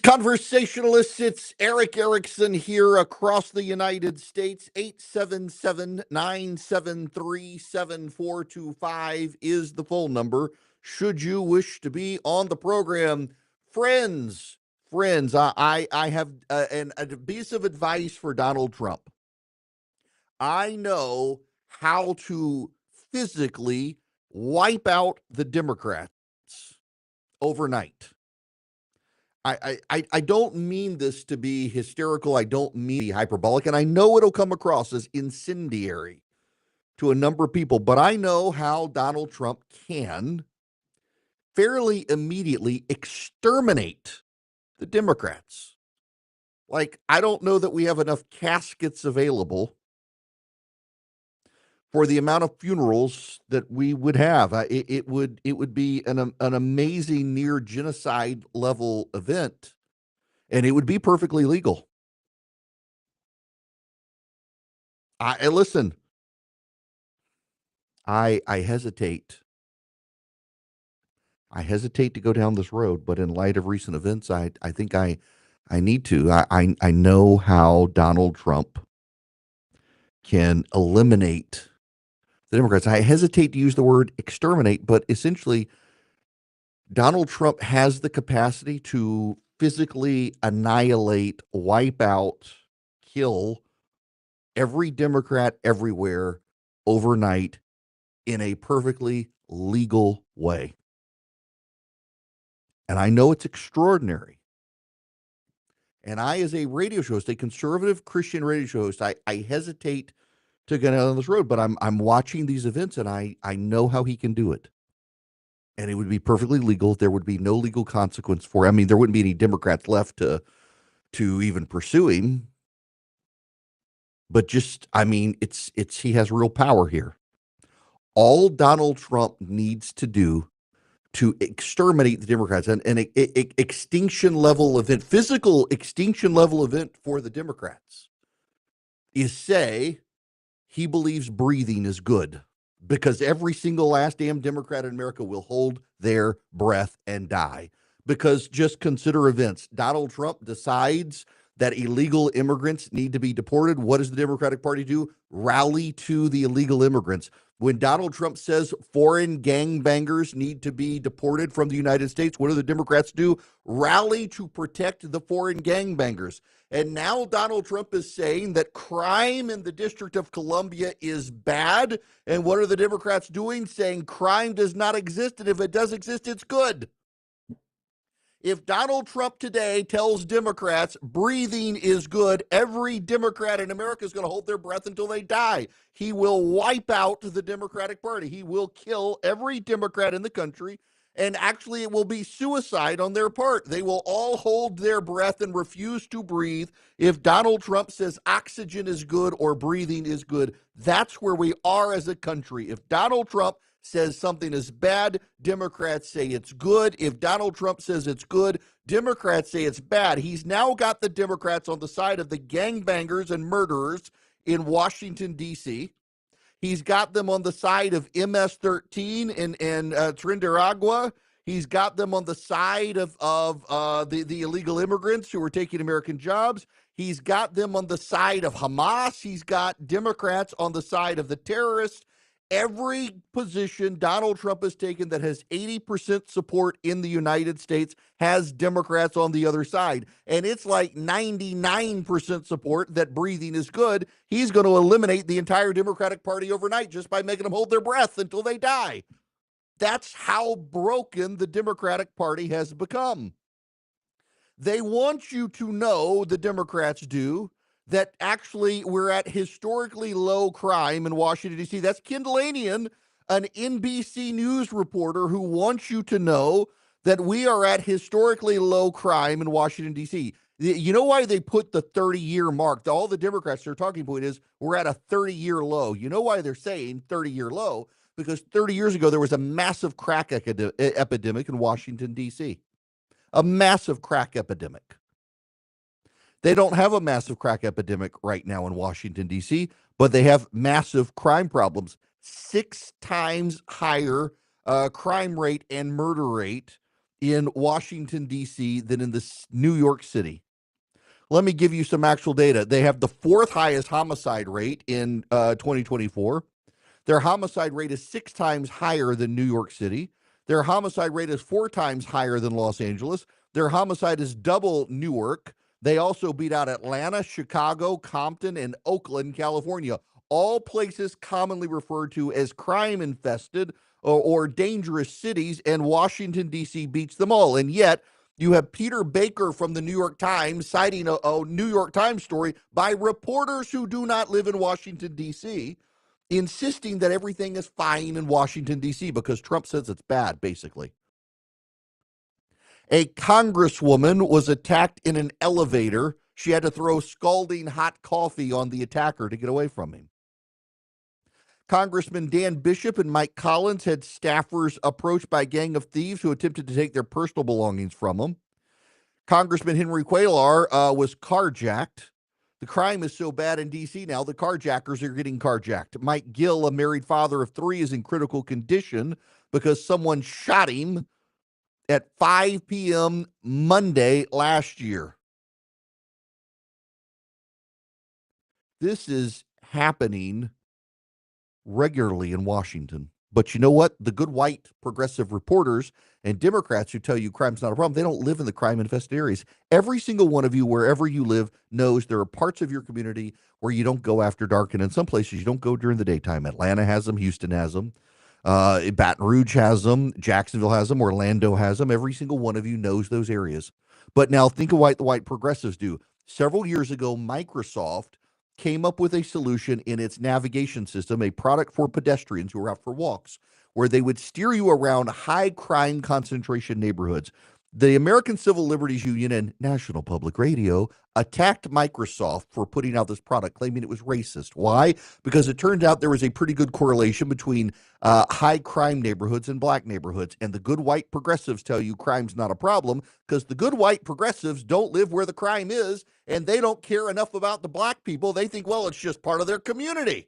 Conversationalists, it's Eric Erickson here across the United States. 877-973-7425 is the phone number. Should you wish to be on the program, friends, I have a piece of advice for Donald Trump. I know how to physically wipe out the Democrats overnight. I don't mean this to be hysterical. I don't mean to be hyperbolic, and I know it'll come across as incendiary to a number of people, but I know how Donald Trump can fairly immediately exterminate the Democrats. Like, I don't know that we have enough caskets available for the amount of funerals that we would have. It would be an amazing near genocide level event, and it would be perfectly legal. Listen, I hesitate. I hesitate to go down this road, but in light of recent events, I think I need to. I know how Donald Trump can eliminate the Democrats. I hesitate to use the word exterminate, but essentially, Donald Trump has the capacity to physically annihilate, wipe out, kill every Democrat everywhere overnight in a perfectly legal way. And I know it's extraordinary. And I, as a radio show host, a conservative Christian radio show host, I hesitate to get out on this road, but I'm watching these events, and I know how he can do it. And it would be perfectly legal. There would be no legal consequence for it. I mean, there wouldn't be any Democrats left to even pursue him. But just, I mean, it's he has real power here. All Donald Trump needs to do to exterminate the Democrats, and an extinction level event, physical extinction level event for the Democrats, is say he believes breathing is good, because every single last damn Democrat in America will hold their breath and die. Because just consider events. Donald Trump decides that illegal immigrants need to be deported. What does the Democratic Party do? Rally to the illegal immigrants. When Donald Trump says foreign gangbangers need to be deported from the United States, what do the Democrats do? Rally to protect the foreign gangbangers. And now Donald Trump is saying that crime in the District of Columbia is bad. And what are the Democrats doing? Saying crime does not exist, and if it does exist, it's good. If Donald Trump today tells Democrats breathing is good, every Democrat in America is going to hold their breath until they die. He will wipe out the Democratic Party. He will kill every Democrat in the country, and actually it will be suicide on their part. They will all hold their breath and refuse to breathe if Donald Trump says oxygen is good or breathing is good. That's where we are as a country. If Donald Trump says something is bad, Democrats say it's good. If Donald Trump says it's good, Democrats say it's bad. He's now got the Democrats on the side of the gangbangers and murderers in Washington, D.C. He's got them on the side of MS-13 in Trinidad. He's got them on the side of the illegal immigrants who are taking American jobs. He's got them on the side of Hamas. He's got Democrats on the side of the terrorists. Every position Donald Trump has taken that has 80% support in the United States has Democrats on the other side. And it's like 99% support that breathing is good. He's going to eliminate the entire Democratic Party overnight just by making them hold their breath until they die. That's how broken the Democratic Party has become. They want you to know, the Democrats do, that actually we're at historically low crime in Washington, D.C. That's Ken Delanian, an NBC News reporter who wants you to know that we are at historically low crime in Washington, D.C. You know why they put the 30-year mark? All the Democrats, their talking point is we're at a 30-year low. You know why they're saying 30-year low? Because 30 years ago, there was a massive crack epidemic in Washington, D.C. A massive crack epidemic. They don't have a massive crack epidemic right now in Washington, D.C., but they have massive crime problems. 6 times higher crime rate and murder rate in Washington, D.C. than in New York City. Let me give you some actual data. They have the fourth highest homicide rate in 2024. Their homicide rate is 6 times higher than New York City. Their homicide rate is 4 times higher than Los Angeles. Their homicide is double Newark. They also beat out Atlanta, Chicago, Compton, and Oakland, California, all places commonly referred to as crime-infested or dangerous cities, and Washington, D.C. beats them all. And yet, you have Peter Baker from the New York Times citing a New York Times story by reporters who do not live in Washington, D.C., insisting that everything is fine in Washington, D.C. because Trump says it's bad, basically. A congresswoman was attacked in an elevator. She had to throw scalding hot coffee on the attacker to get away from him. Congressman Dan Bishop and Mike Collins had staffers approached by a gang of thieves who attempted to take their personal belongings from them. Congressman Henry Cuellar was carjacked. The crime is so bad in D.C. now, the carjackers are getting carjacked. Mike Gill, a married father of 3, is in critical condition because someone shot him at 5 p.m. Monday last year. This is happening regularly in Washington. But you know what? The good white progressive reporters and Democrats who tell you crime's not a problem, they don't live in the crime-infested areas. Every single one of you, wherever you live, knows there are parts of your community where you don't go after dark, and in some places you don't go during the daytime. Atlanta has them. Houston has them. Baton Rouge has them. Jacksonville has them. Orlando has them. Every single one of you knows those areas. But now think of what the white progressives do. Several years ago, Microsoft came up with a solution in its navigation system, a product for pedestrians who are out for walks, where they would steer you around high crime concentration neighborhoods. The American Civil Liberties Union and National Public Radio attacked Microsoft for putting out this product, claiming it was racist. Why? Because it turned out there was a pretty good correlation between high crime neighborhoods and black neighborhoods. And the good white progressives tell you crime's not a problem because the good white progressives don't live where the crime is, and they don't care enough about the black people. They think, well, it's just part of their community.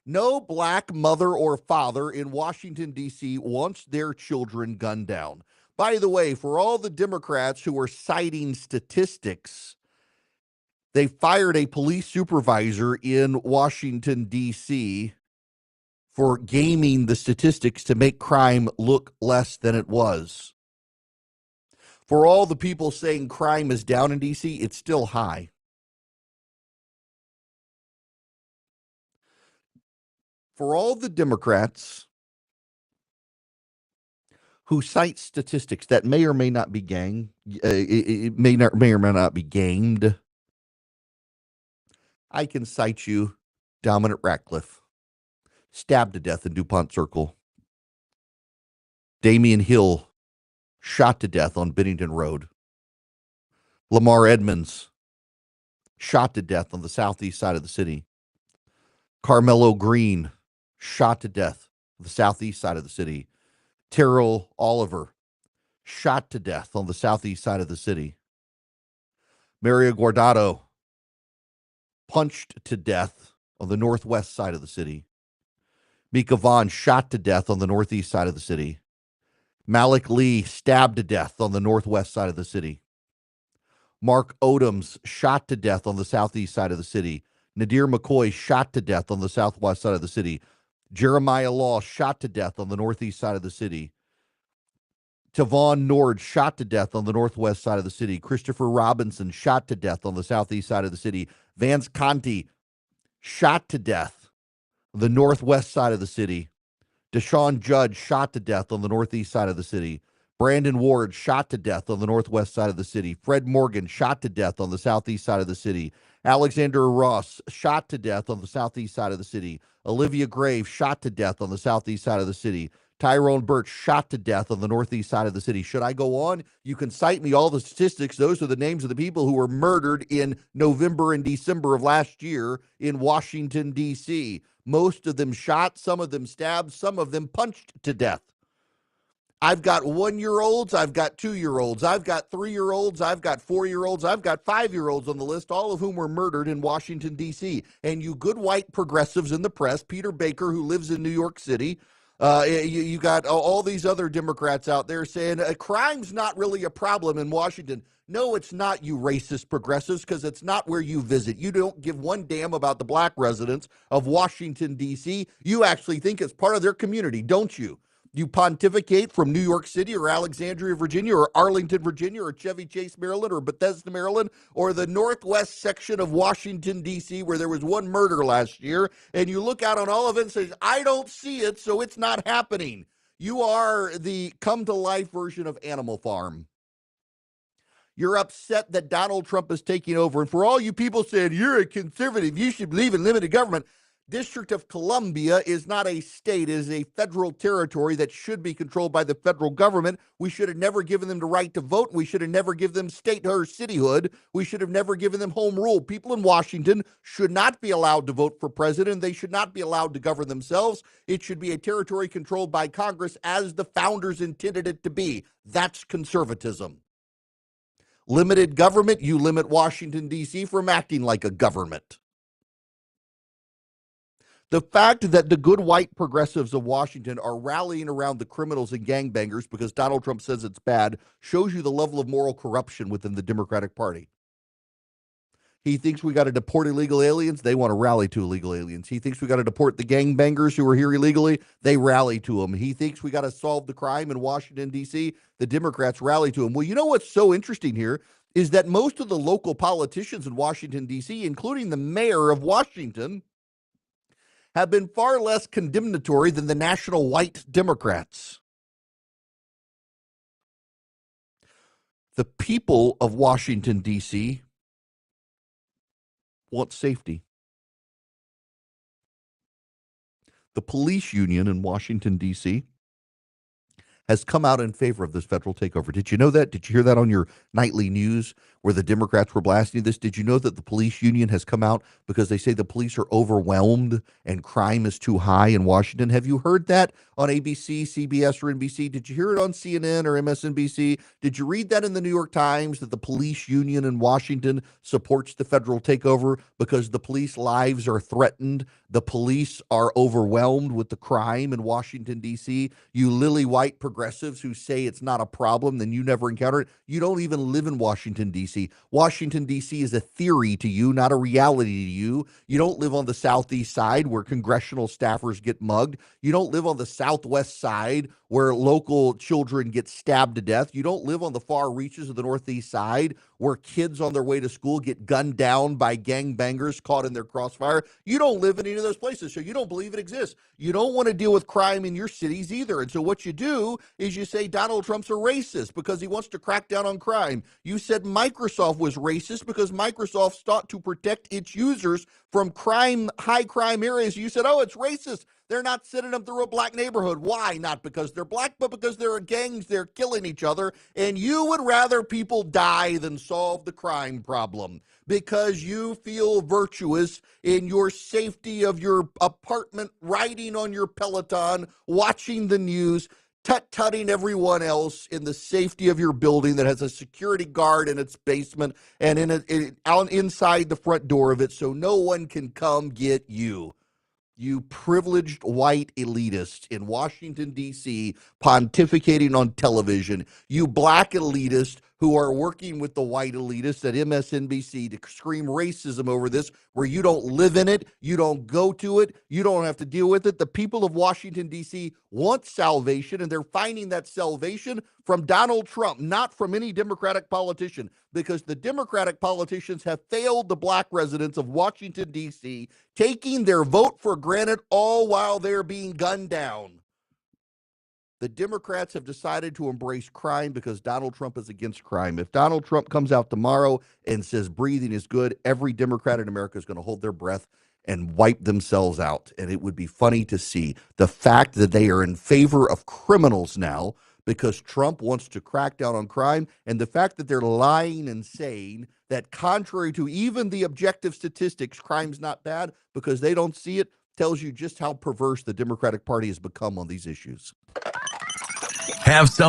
No black mother or father in Washington, D.C. wants their children gunned down. By the way, for all the Democrats who are citing statistics, they fired a police supervisor in Washington, D.C. for gaming the statistics to make crime look less than it was. For all the people saying crime is down in D.C., it's still high. For all the Democrats who cite statistics that may or may not be it may or may not be gamed, I can cite you Dominic Ratcliffe, stabbed to death in DuPont Circle. Damian Hill, shot to death on Bennington Road. Lamar Edmonds, shot to death on the southeast side of the city. Carmelo Green, shot to death on the southeast side of the city. Terrell Oliver, shot to death on the southeast side of the city. Mario Guardado, punched to death on the northwest side of the city. Mika Vaughn, shot to death on the northeast side of the city. Malik Lee, stabbed to death on the northwest side of the city. Mark Odoms, shot to death on the southeast side of the city. Nadir McCoy, shot to death on the southwest side of the city. Jeremiah Law, shot to death on the northeast side of the city. Tavon Nord, shot to death on the northwest side of the city. Christopher Robinson, shot to death on the southeast side of the city. Vance Conti, shot to death on the northwest side of the city. Deshaun Judge, shot to death on the northeast side of the city. Brandon Ward, shot to death on the northwest side of the city. Fred Morgan, shot to death on the southeast side of the city. Alexander Ross, shot to death on the southeast side of the city. Olivia Graves, shot to death on the southeast side of the city. Tyrone Birch, shot to death on the northeast side of the city. Should I go on? You can cite me all the statistics. Those are the names of the people who were murdered in November and December of last year in Washington, D.C. Most of them shot, some of them stabbed, some of them punched to death. I've got 1-year-olds, I've got 2-year-olds, I've got 3-year-olds, I've got 4-year-olds, I've got 5-year-olds on the list, all of whom were murdered in Washington, D.C. And you good white progressives in the press, Peter Baker, who lives in New York City, You got all these other Democrats out there saying crime's not really a problem in Washington. No, it's not, you racist progressives, because it's not where you visit. You don't give one damn about the black residents of Washington, D.C. You actually think it's part of their community, don't you? You pontificate from New York City or Alexandria, Virginia, or Arlington, Virginia, or Chevy Chase, Maryland, or Bethesda, Maryland, or the northwest section of Washington, D.C., where there was one murder last year, and you look out on all of it and say, I don't see it, so it's not happening. You are the come-to-life version of Animal Farm. You're upset that Donald Trump is taking over. And for all you people saying, you're a conservative, you should believe in limited government, District of Columbia is not a state. It is a federal territory that should be controlled by the federal government. We should have never given them the right to vote. We should have never given them state or cityhood. We should have never given them home rule. People in Washington should not be allowed to vote for president. They should not be allowed to govern themselves. It should be a territory controlled by Congress as the founders intended it to be. That's conservatism. Limited government, you limit Washington, D.C. from acting like a government. The fact that the good white progressives of Washington are rallying around the criminals and gangbangers because Donald Trump says it's bad shows you the level of moral corruption within the Democratic Party. He thinks we got to deport illegal aliens. They want to rally to illegal aliens. He thinks we got to deport the gangbangers who are here illegally. They rally to them. He thinks we got to solve the crime in Washington, D.C. The Democrats rally to him. Well, you know what's so interesting here is that most of the local politicians in Washington, D.C., including the mayor of Washington, have been far less condemnatory than the national white Democrats. The people of Washington, D.C., want safety. The police union in Washington, D.C. has come out in favor of this federal takeover. Did you know that? Did you hear that on your nightly news where the Democrats were blasting this? Did you know that the police union has come out because they say the police are overwhelmed and crime is too high in Washington? Have you heard that on ABC, CBS, or NBC? Did you hear it on CNN or MSNBC? Did you read that in the New York Times that the police union in Washington supports the federal takeover because the police lives are threatened? The police are overwhelmed with the crime in Washington, D.C. You lily white progressives who say it's not a problem, then you never encounter it. You don't even live in Washington, D.C. Washington, D.C. is a theory to you, not a reality to you. You don't live on the southeast side where congressional staffers get mugged. You don't live on the southwest side where local children get stabbed to death. You don't live on the far reaches of the northeast side where kids on their way to school get gunned down by gangbangers caught in their crossfire. You don't live in any of those places, so you don't believe it exists. You don't want to deal with crime in your cities either. And so what you do is you say Donald Trump's a racist because he wants to crack down on crime. You said Microsoft was racist because Microsoft sought to protect its users from crime, high crime areas. You said, oh, it's racist. They're not sending them through a black neighborhood. Why? Not because they're black, but because they're gangs. They're killing each other. And you would rather people die than solve the crime problem because you feel virtuous in your safety of your apartment, riding on your Peloton, watching the news, tut-tutting everyone else in the safety of your building that has a security guard in its basement and inside the front door of it so no one can come get you. You privileged white elitist in Washington, D.C., pontificating on television. You black elitist who are working with the white elitists at MSNBC to scream racism over this, where you don't live in it, you don't go to it, you don't have to deal with it. The people of Washington, D.C. want salvation, and they're finding that salvation from Donald Trump, not from any Democratic politician, because the Democratic politicians have failed the black residents of Washington, D.C., taking their vote for granted all while they're being gunned down. The Democrats have decided to embrace crime because Donald Trump is against crime. If Donald Trump comes out tomorrow and says breathing is good, every Democrat in America is going to hold their breath and wipe themselves out. And it would be funny to see the fact that they are in favor of criminals now because Trump wants to crack down on crime, and the fact that they're lying and saying that contrary to even the objective statistics, crime's not bad because they don't see it, tells you just how perverse the Democratic Party has become on these issues. Have some